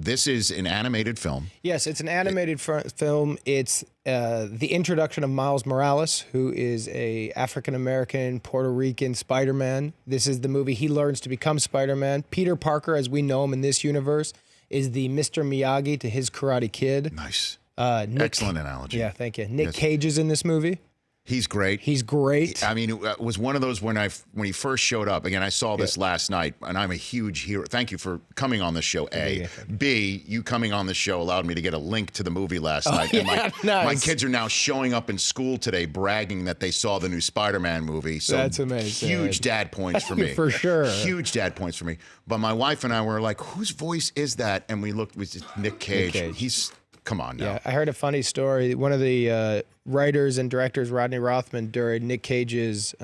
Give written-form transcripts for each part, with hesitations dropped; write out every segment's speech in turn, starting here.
this is an animated film. Yes, it's an animated film. It's the introduction of Miles Morales, who is a African-American, Puerto Rican Spider-Man. This is the movie he learns to become Spider-Man. Peter Parker, as we know him in this universe, is the Mr. Miyagi to his Karate Kid. Nice. Excellent analogy. Yeah, thank you. Nick Cage is in this movie. He's great. He's great. I mean, it was one of those when he first showed up. Again, I saw this last night, and I'm a huge hero. Thank you for coming on the show, A. B, you coming on the show allowed me to get a link to the movie last night. And my kids are now showing up in school today bragging that they saw the new Spider-Man movie. So that's amazing. Huge dad points for me. For sure. Huge dad points for me. But my wife and I were like, whose voice is that? And we looked, it was Nick Cage. He's... Come on now. Yeah, I heard a funny story. One of the writers and directors, Rodney Rothman, during Nick Cage's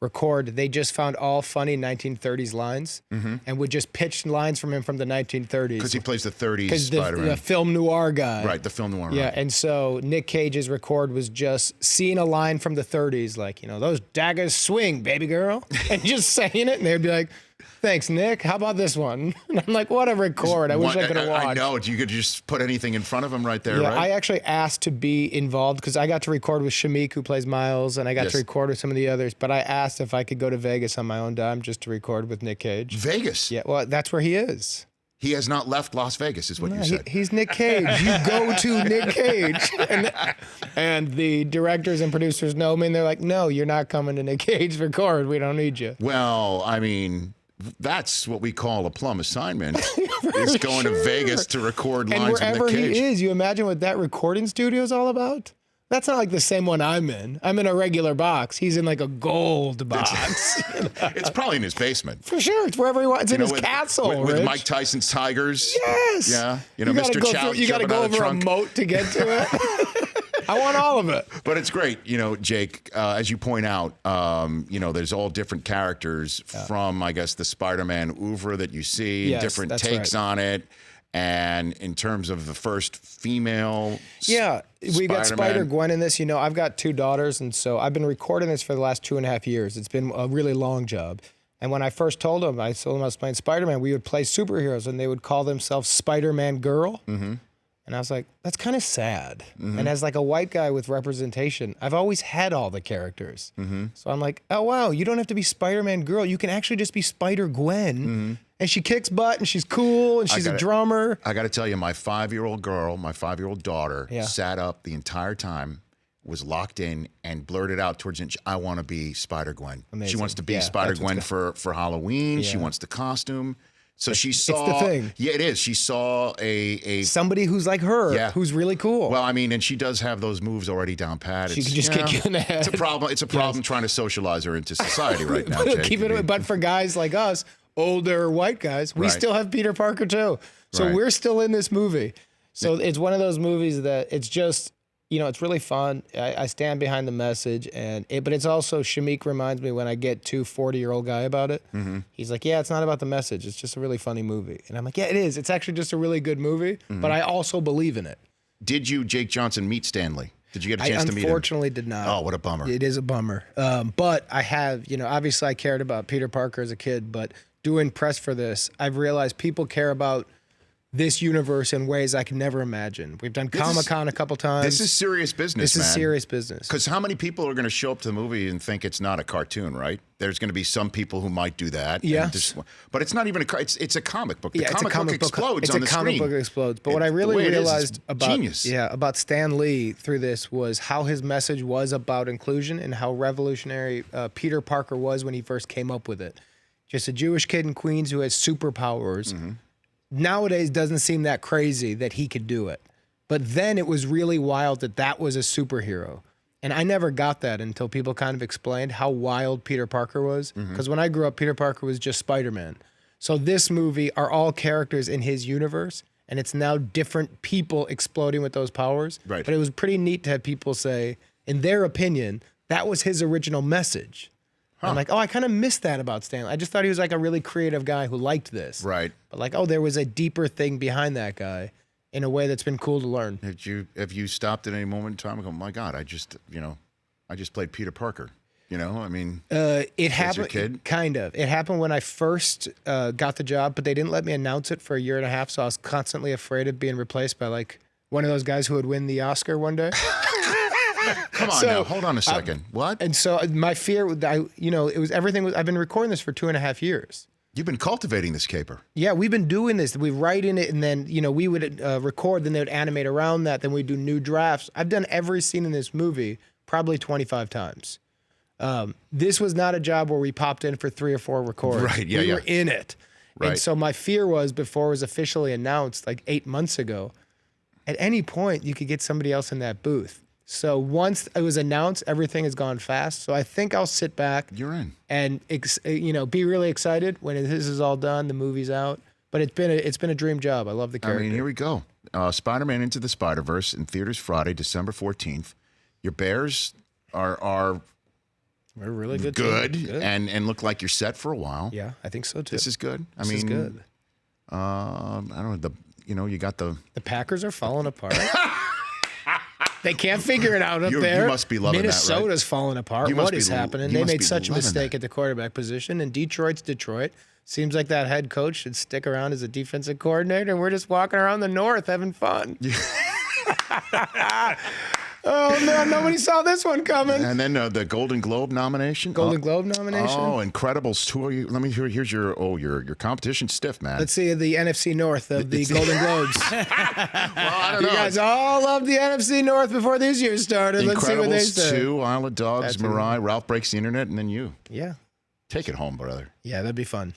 record, they just found all funny 1930s lines and would just pitch lines from him from the 1930s. Because he plays the 30s Spider-Man. The film noir guy. Right, the film noir. Yeah, right. and so Nick Cage's record was just seeing a line from the 30s, like, those daggers swing, baby girl, and just saying it, and they'd be like, thanks, Nick. How about this one? And I'm like, what a record. I wish I could have watched. I know. You could just put anything in front of him right there, yeah, right? I actually asked to be involved because I got to record with Shamik, who plays Miles, and I got to record with some of the others. But I asked if I could go to Vegas on my own dime just to record with Nick Cage. Vegas? Yeah, well, that's where he is. He has not left Las Vegas, is what you said. He's Nick Cage. You go to Nick Cage. And the directors and producers know me, and they're like, no, you're not coming to Nick Cage record. We don't need you. Well, I mean... That's what we call a plum assignment, is going to Vegas to record lines with Nick Cage. And wherever he is, you imagine what that recording studio is all about? That's not like the same one I'm in. I'm in a regular box. He's in like a gold box. It's probably in his basement. For sure. It's wherever he wants. It's in his castle, with Mike Tyson's Tigers. Yes. Yeah. Mr. Chow. You got to go over a moat to get to it. I want all of it. But it's great, Jake, as you point out, there's all different characters from, I guess, the Spider-Man oeuvre that you see, different takes on it. And in terms of the first female we got Spider-Gwen in this. I've got 2 daughters, and so I've been recording this for the last 2.5 years. It's been a really long job. And when I first told them, I was playing Spider-Man, we would play superheroes, and they would call themselves Spider-Man Girl. Mm-hmm. And I was like, that's kind of sad. Mm-hmm. And as like a white guy with representation, I've always had all the characters. Mm-hmm. So I'm like, oh, wow, you don't have to be Spider-Man Girl. You can actually just be Spider-Gwen. Mm-hmm. And she kicks butt, and she's cool, and she's a drummer. I got to tell you, my 5-year-old girl, my 5-year-old daughter, sat up the entire time, was locked in, and blurted out towards it, I want to be Spider-Gwen. She wants to be Spider-Gwen for Halloween. Yeah. She wants the costume. So she saw. It's the thing. Yeah, it is. She saw a somebody who's like her, who's really cool. Well, I mean, and she does have those moves already down pat. She can just kick you in the head. It's a problem. It's a problem trying to socialize her into society right now. Jake. But for guys like us, older white guys, we still have Peter Parker too. So we're still in this movie. So it's one of those movies that it's just. It's really fun. I stand behind the message, but it's also, Shamik reminds me when I get to 40-year-old guy about it. Mm-hmm. He's like, yeah, it's not about the message. It's just a really funny movie. And I'm like, yeah, it is. It's actually just a really good movie, but I also believe in it. Did you, Jake Johnson, meet Stanley? Did you get a chance to meet him? I unfortunately did not. Oh, what a bummer. It is a bummer. But I have, obviously I cared about Peter Parker as a kid, but doing press for this, I've realized people care about this universe in ways I can never imagine. We've done Comic-Con a couple times. This is serious business, This is serious business. Because how many people are going to show up to the movie and think it's not a cartoon, right? There's going to be some people who might do that. Yes. But it's not even it's a comic book. The comic book explodes on the screen. It's a comic book explodes. But what I really realized about Stan Lee through this was how his message was about inclusion and how revolutionary Peter Parker was when he first came up with it. Just a Jewish kid in Queens who has superpowers. Mm-hmm. Nowadays doesn't seem that crazy that he could do it. But then it was really wild that was a superhero. And I never got that until people kind of explained how wild Peter Parker was. Because when I grew up, Peter Parker was just Spider-Man. So this movie are all characters in his universe, and it's now different people exploding with those powers. Right. But it was pretty neat to have people say, in their opinion, that was his original message. Huh. I'm like, I kind of missed that about Stanley. I just thought he was like a really creative guy who liked this. Right. But like, there was a deeper thing behind that guy in a way that's been cool to learn. Have you stopped at any moment in time and go, my God, I just played Peter Parker? You know, I mean, it happened. Your kid? Kind of. It happened when I first got the job, but they didn't let me announce it for a year and a half. So I was constantly afraid of being replaced by like one of those guys who would win the Oscar one day. Come on now, hold on a second. What? And so my fear, it was everything. I've been recording this for 2.5 years. You've been cultivating this caper. Yeah, we've been doing this. We write in it, and then we would record. Then they would animate around that. Then we'd do new drafts. I've done every scene in this movie probably 25 times. This was not a job where we popped in for 3 or 4 records. Right, yeah, we were in it. Right. And so my fear was, before it was officially announced, like 8 months ago, at any point you could get somebody else in that booth. So once it was announced, everything has gone fast. So I think I'll sit back. You're in. And be really excited when this is all done, the movie's out. But it's been a dream job. I love the character. I mean, here we go. Spider-Man Into the Spider-Verse in theaters Friday, December 14th. Your Bears are we're really good. Good. And look like you're set for a while. Yeah, I think so too. This is good. This is good. I don't know. You got the Packers are falling apart. They can't figure it out up there. You must be loving Minnesota's that, right? falling apart. What is happening? They made such a mistake at the quarterback position, and Detroit's Detroit. Seems like that head coach should stick around as a defensive coordinator, and we're just walking around the North having fun. Oh, no, nobody saw this one coming. And then the Golden Globe nomination. Globe nomination. Oh, Incredibles tour. Let me hear. Here's your competition stiff, man. Let's see the NFC North of the Golden Globes. Well, I don't know. You guys all loved the NFC North before these years started. Let's see what they say. Incredibles 2, Isle of Dogs, Mirai, Ralph Breaks the Internet, and then you. Yeah. Take it home, brother. Yeah, that'd be fun.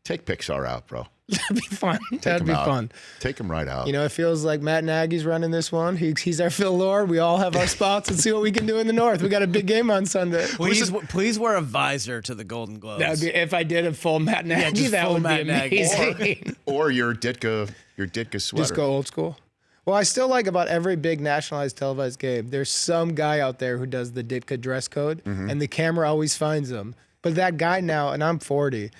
Take Pixar out, bro. That'd be fun. That'd be fun. Take him right out. It feels like Matt Nagy's running this one. He's our Phil Lord. We all have our spots and see what we can do in the North. We got a big game on Sunday. Please wear a visor to the Golden Globes. That'd be, if I did a full Matt Nagy, that would be amazing. Or your Ditka sweater. Just go old school. Well, I still like about every big nationalized televised game, there's some guy out there who does the Ditka dress code, and the camera always finds him. But that guy now, and I'm 40,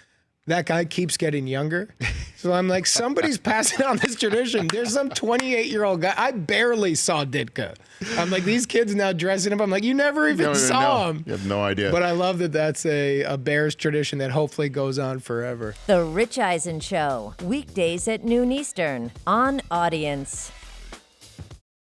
that guy keeps getting younger. So I'm like, somebody's passing on this tradition. There's some 28-year-old guy. I barely saw Ditka. I'm like, these kids now dressing up. I'm like, you never even saw him. You have no idea. But I love that that's a Bears tradition that hopefully goes on forever. The Rich Eisen Show, weekdays at noon Eastern on Audience.